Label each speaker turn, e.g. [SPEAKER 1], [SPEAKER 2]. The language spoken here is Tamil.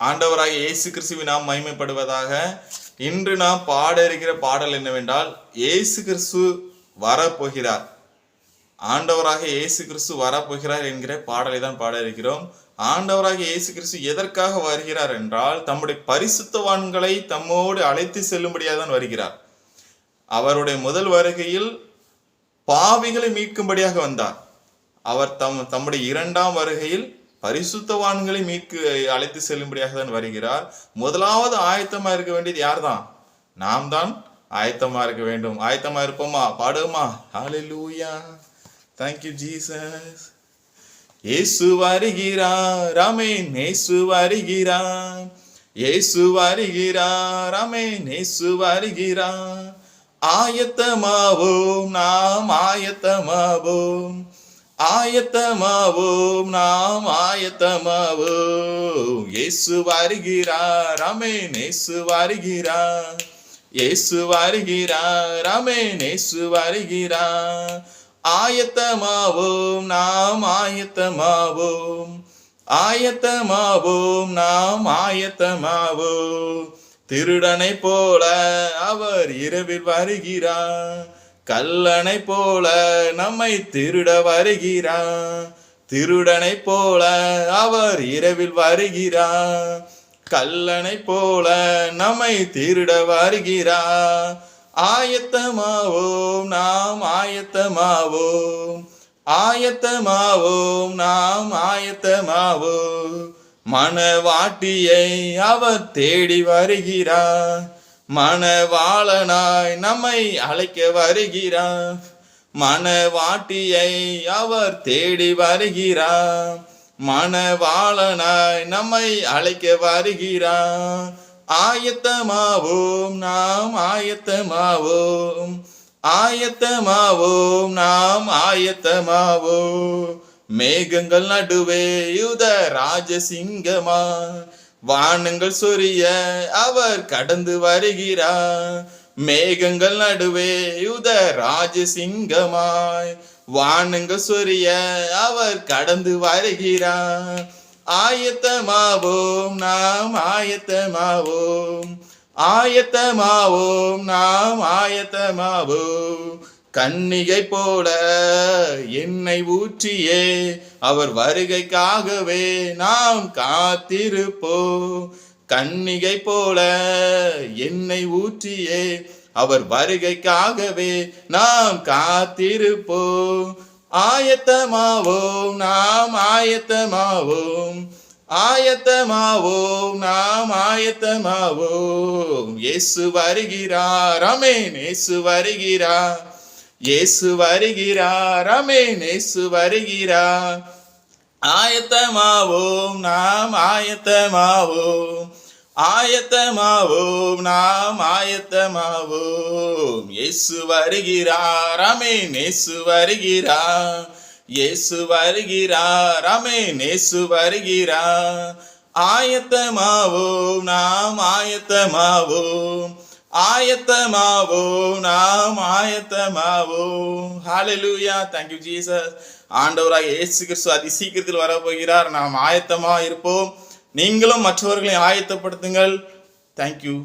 [SPEAKER 1] ஆண்டவராகிய இயேசு கிறிஸ்துவின் நாம் மகிமைப்படுவதாக. இன்று நாம் பாட இருக்கிற பாடல் என்னவென்றால், இயேசு கிறிஸ்து வரப்போகிறார். ஆண்டவராகிய இயேசு கிறிஸ்து வரப்போகிறார் என்கிற பாடலை தான் பாட இருக்கிறோம். ஆண்டவராகிய இயேசு கிறிஸ்து எதற்காக வருகிறார் என்றால், தம்முடைய பரிசுத்தவான்களை தம்மோடு அழைத்து செல்லும்படியாக தான் வருகிறார். அவருடைய முதல் வருகையில் பாவிகளை மீட்கும்படியாக வந்தார். அவர் தம்முடைய இரண்டாம் வருகையில் பரிசுத்தவான்களை அழைத்து செல்லும்படியாக தான் வருகிறார். முதலாவது ஆயத்தமா இருக்க வேண்டியது யார் தான்? நாம் தான் ஆயத்தமா இருக்க வேண்டும். ஆயத்தமா இருப்போமா? பாடுமா? ஹல்லேலூயா, thank you ஜீசஸ். இயேசு வருகிறார், ஆமென். இயேசு வருகிறார், இயேசு வருகிறார், ஆமென். இயேசு வருகிறார். ஆயத்தமாவோம், நாம் ஆயத்தமாவோம், ஆயத்தமாவோம், நாம் ஆயத்தமாவோம். இயேசு வருகிறார், ஆமென். இயேசு வருகிறார், இயேசு வருகிறார், ஆமென். இயேசு வருகிறார். ஆயத்தமாவோம், நாம் ஆயத்தமாவோம், ஆயத்தமாவோம், நாம் ஆயத்தமாவோம். திருடனை போல அவர் இரவில் வருகிறார், கல்லனை போல நம்மை திருட வருகிறார். திருடனை போல அவர் இரவில் வருகிறார், கல்லனை போல நம்மை திருட வருகிறார். ஆயத்தமாவோம், நாம் ஆயத்தமாவோம், ஆயத்தமாவோம், நாம் ஆயத்தமாவோம். மணவாட்டியை அவர் தேடி வருகிறார், மணவாளனாய் நம்மை அழைக்க வருகிறார். மணவாட்டியை அவர் தேடி வருகிறார், மணவாளனாய் நம்மை அழைக்க வருகிறார். ஆயத்தமாவோம், நாம் ஆயத்தமாவோம், ஆயத்தமாவோம், நாம் ஆயத்தமாவோம். மேகங்கள் நடுவே யூத ராஜசிங்கமா வானங்கள் சொரிய அவர் கடந்து வருகிறார். மேகங்கள் நடுவே யூத ராஜசிங்கமாய் வானங்கள் சொரிய அவர் கடந்து வருகிறார். ஆயத்தமாவோம், நாம் ஆயத்தமாவோம், ஆயத்தமாவோம், நாம் ஆயத்தமாவோம். கன்னிகை போல என்னை ஊற்றியே அவர் வருகைக்காகவே நாம் காத்திருப்போம். கன்னிகை போல என்னை ஊற்றியே அவர் வருகைக்காகவே நாம் காத்திருப்போம். ஆயத்தமாவோம், நாம் ஆயத்தமாவோம், ஆயத்தமாவோம், நாம் ஆயத்தமாவோம். இயேசு வருகிறார், ஆமென். இயேசு வருகிறார், இயேசு வருகிறார், ஆமென். இயேசு வருகிறார். ஆயத்தமாவோம், நாம் ஆயத்தமாவோம், ஆயத்தமாவோம், நாம் ஆயத்தமாவோம். இயேசு வருகிறார், ஆமென். இயேசு வருகிறார், இயேசு வருகிறார், ஆமென். இயேசு வருகிறார். ஆயத்தமாவோம், நாம் ஆயத்தமாவோம், ஆயத்தமாவோம், நாம் ஆயத்தமாவோம். ஹல்லேலூயா, thank you ஜீசஸ். ஆண்டவராகிய இயேசு கிறிஸ்து அதி சீக்கிரத்தில் வரப்போகிறார். நாம் ஆயத்தமா இருப்போம். நீங்களும் மற்றவர்களை ஆயத்தப்படுத்துங்கள். thank you.